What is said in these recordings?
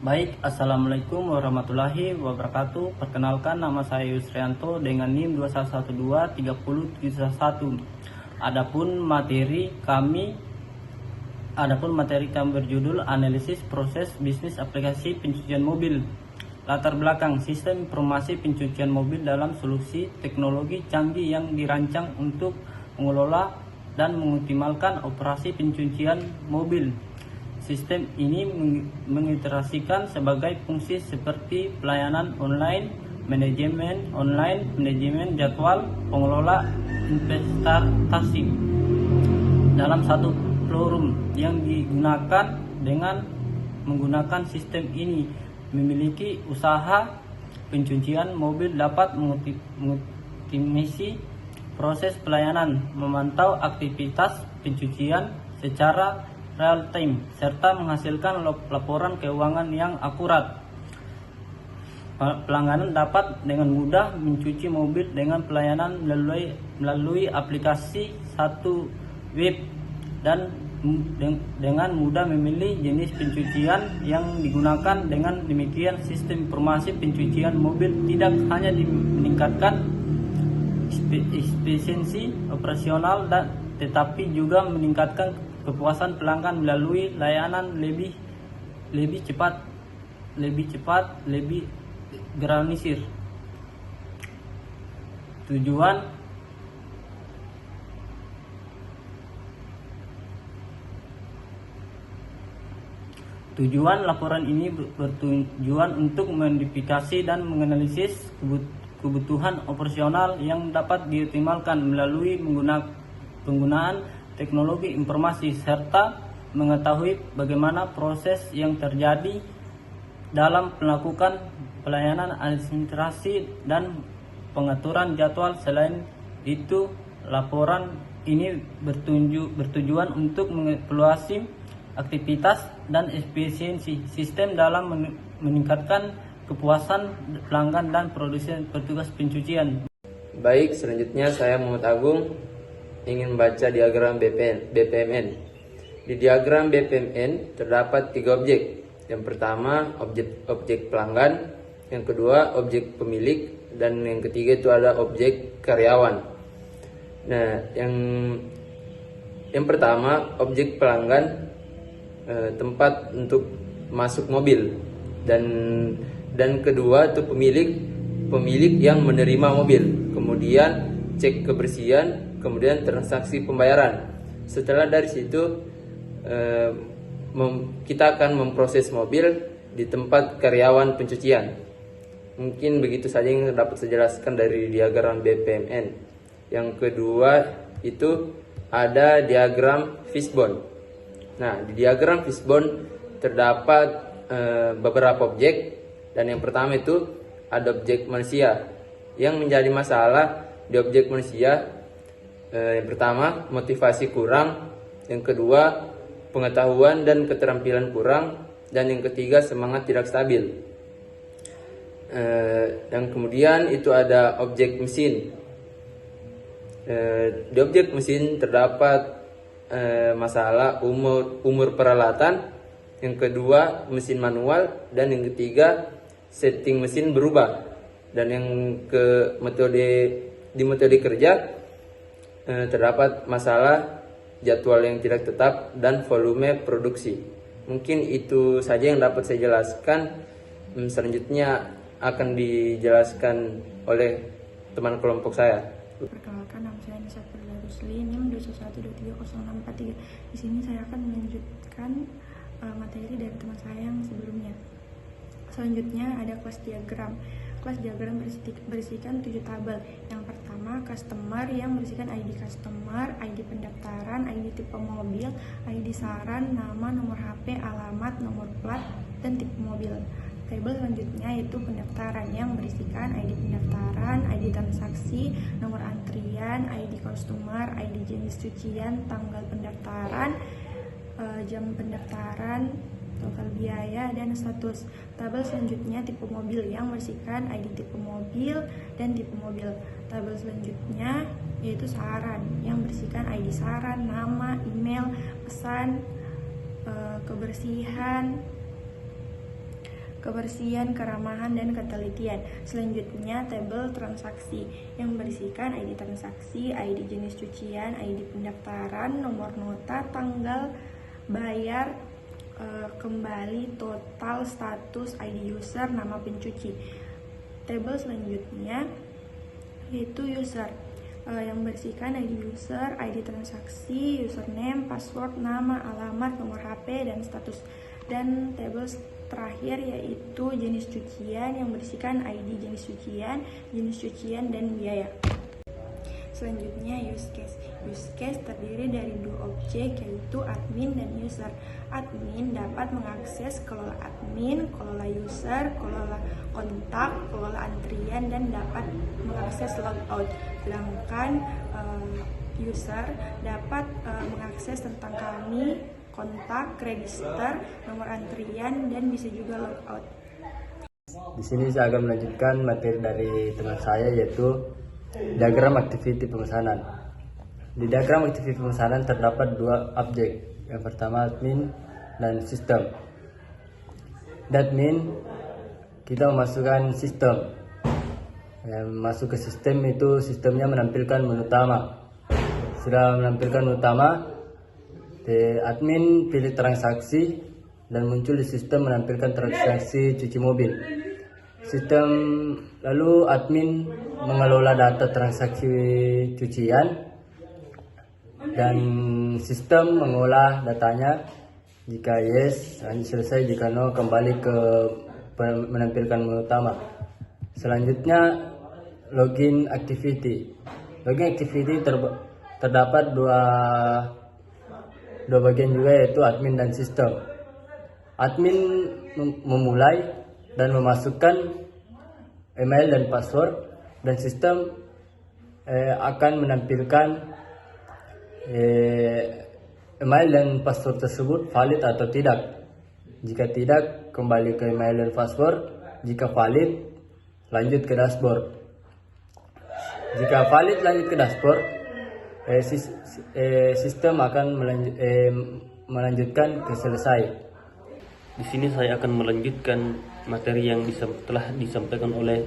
Baik, Assalamualaikum warahmatullahi wabarakatuh. Perkenalkan, nama saya Yusrianto dengan NIM 21123071. Adapun materi kami berjudul analisis proses bisnis aplikasi pencucian mobil. Latar belakang sistem informasi pencucian mobil dalam solusi teknologi canggih yang dirancang untuk mengelola dan mengoptimalkan operasi pencucian mobil. Sistem ini mengintegrasikan sebagai fungsi seperti pelayanan online, manajemen jadwal, pengelola investasi dalam satu forum yang digunakan. Dengan menggunakan sistem ini, memiliki usaha pencucian mobil dapat mengoptimasi proses pelayanan, memantau aktivitas pencucian secara real time, serta menghasilkan laporan keuangan yang akurat. Pelanggan dapat dengan mudah mencuci mobil dengan pelayanan melalui aplikasi satu web dan dengan mudah memilih jenis pencucian yang digunakan. Dengan demikian, sistem informasi pencucian mobil tidak hanya meningkatkan efisiensi operasional tetapi juga meningkatkan kepuasan pelanggan melalui layanan lebih cepat, lebih granulir. Tujuan laporan ini bertujuan untuk mengidentifikasi dan menganalisis kebutuhan operasional yang dapat dioptimalkan melalui penggunaan teknologi informasi, serta mengetahui bagaimana proses yang terjadi dalam melakukan pelayanan administrasi dan pengaturan jadwal. Selain itu, laporan ini bertujuan untuk mengevaluasi aktivitas dan efisiensi sistem dalam meningkatkan kepuasan pelanggan dan petugas pencucian. Baik, selanjutnya saya Muhammad Agung ingin membaca diagram BPMN. Di diagram BPMN terdapat 3 objek. Yang pertama objek pelanggan, yang kedua objek pemilik, dan yang ketiga itu ada objek karyawan. Nah, yang pertama objek pelanggan, tempat untuk masuk mobil, dan kedua itu pemilik yang menerima mobil, kemudian cek kebersihan, kemudian transaksi pembayaran. Setelah dari situ kita akan memproses mobil di tempat karyawan pencucian. Mungkin begitu saja yang dapat saya jelaskan dari diagram BPMN. Yang kedua itu ada diagram fishbone. Nah, di diagram fishbone terdapat beberapa objek, dan yang pertama itu ada objek manusia. Yang menjadi masalah di objek manusia, yang pertama motivasi kurang, yang kedua pengetahuan dan keterampilan kurang, dan yang ketiga semangat tidak stabil. Dan kemudian itu ada objek mesin. Di objek mesin terdapat masalah umur peralatan, yang kedua mesin manual, dan yang ketiga setting mesin berubah, dan yang ke metode kerja terdapat masalah jadwal yang tidak tetap dan volume produksi. Mungkin itu saja yang dapat saya jelaskan. Selanjutnya akan dijelaskan oleh teman kelompok saya. Perkenalkan, nama saya Nisa Rusli, NIM 21230643. Di sini saya akan melanjutkan materi dari teman saya yang sebelumnya. Selanjutnya ada kelas diagram. Kelas diagram berisikan 7 tabel. Yang pertama, customer yang berisikan ID customer, ID pendaftaran, ID tipe mobil, ID saran, nama, nomor HP, alamat, nomor plat, dan tipe mobil. Tabel selanjutnya yaitu pendaftaran yang berisikan ID pendaftaran, ID transaksi, nomor antrian, ID customer, ID jenis cucian, tanggal pendaftaran, jam pendaftaran, total biaya, dan status. Tabel selanjutnya tipe mobil yang berisikan ID tipe mobil dan tipe mobil. Tabel selanjutnya yaitu saran yang berisikan ID saran, nama, email, pesan, kebersihan, kebersihan, keramahan, dan ketelitian. Selanjutnya, tabel transaksi yang berisikan ID transaksi, ID jenis cucian, ID pendaftaran, nomor nota, tanggal bayar, kembali, total, status, ID user, nama pencuci. Tabel selanjutnya yaitu user yang berisikan ID user, ID transaksi, username, password, nama, alamat, nomor HP, dan status. Dan tabel terakhir yaitu jenis cucian yang berisikan ID jenis cucian, dan biaya. Selanjutnya use case. Use case terdiri dari dua objek yaitu admin dan user. Admin dapat mengakses kelola admin, kelola user, kelola kontak, kelola antrian, dan dapat mengakses logout. Sedangkan user dapat mengakses tentang kami, kontak, register, nomor antrian, dan bisa juga logout. Di sini saya akan melanjutkan materi dari teman saya yaitu diagram activity pemesanan. Di diagram activity pemesanan terdapat dua objek. Yang pertama admin dan sistem. Di admin kita memasukkan sistem. Masuk ke sistem itu sistemnya menampilkan menu utama. Sudah menampilkan menu utama, di admin pilih transaksi dan muncul di sistem menampilkan transaksi cuci mobil. Sistem lalu admin mengelola data transaksi cucian dan sistem mengolah datanya. Jika yes, selesai. Jika no, kembali ke menampilkan menu utama. Selanjutnya login activity. Login activity terdapat dua bagian juga yaitu admin dan sistem. Admin memulai dan memasukkan email dan password, dan sistem akan menampilkan email dan password tersebut valid atau tidak. Jika tidak, kembali ke email dan password. Jika valid, lanjut ke dashboard. Jika valid, lanjut ke dashboard. Sistem akan melanjutkan ke selesai. Di sini saya akan melanjutkan materi yang telah disampaikan oleh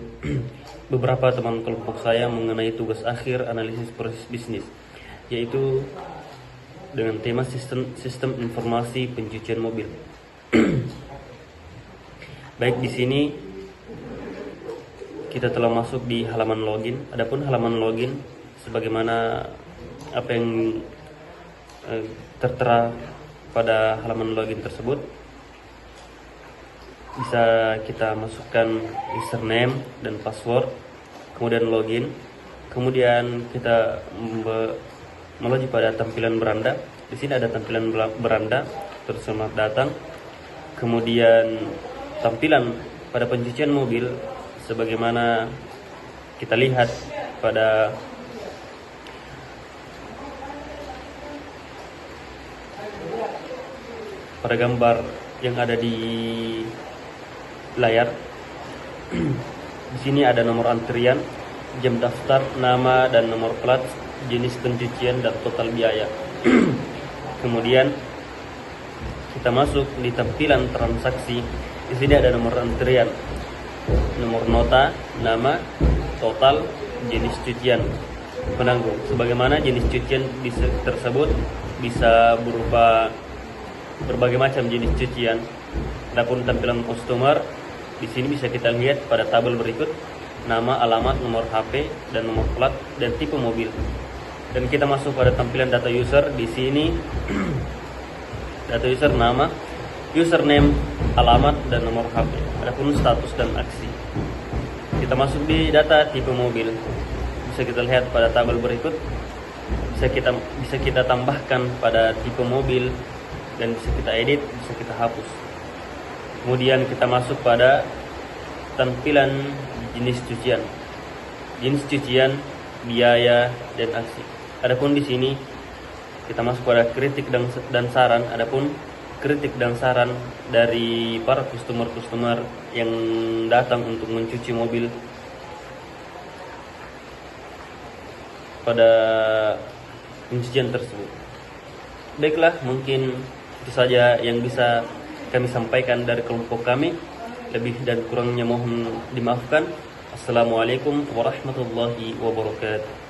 beberapa teman kelompok saya mengenai tugas akhir analisis proses bisnis, yaitu dengan tema sistem informasi pencucian mobil. Baik, di sini kita telah masuk di halaman login. Adapun halaman login sebagaimana apa yang tertera pada halaman login tersebut, bisa kita masukkan username dan password, kemudian login, kemudian kita menuju pada tampilan beranda. Di sini ada tampilan beranda, terus selamat datang. Kemudian tampilan pada pencucian mobil sebagaimana kita lihat pada gambar yang ada di layar. Di sini ada nomor antrian, jam daftar, nama dan nomor plat, jenis pencucian, dan total biaya. Kemudian kita masuk di tampilan transaksi. Di sini ada nomor antrian, nomor nota, nama, total, jenis cucian, penanggung. Sebagaimana jenis cucian tersebut bisa berupa berbagai macam jenis cucian. Adapun tampilan customer, di sini bisa kita lihat pada tabel berikut: nama, alamat, nomor HP, dan nomor plat, dan tipe mobil. Dan kita masuk pada tampilan data user. Di sini data user nama, username, alamat, dan nomor HP. Adapun status dan aksi. Kita masuk di data tipe mobil. Bisa kita lihat pada tabel berikut. Bisa kita tambahkan pada tipe mobil, dan bisa kita edit, bisa kita hapus. Kemudian kita masuk pada tampilan jenis cucian. Jenis cucian, biaya, dan aksi. Adapun di sini kita masuk pada kritik dan saran. Adapun kritik dan saran dari para customer yang datang untuk mencuci mobil pada pencucian tersebut. Baiklah, mungkin itu saja yang bisa kami sampaikan dari kelompok kami. Lebih dan kurangnya mohon dimaafkan. Assalamualaikum warahmatullahi wabarakatuh.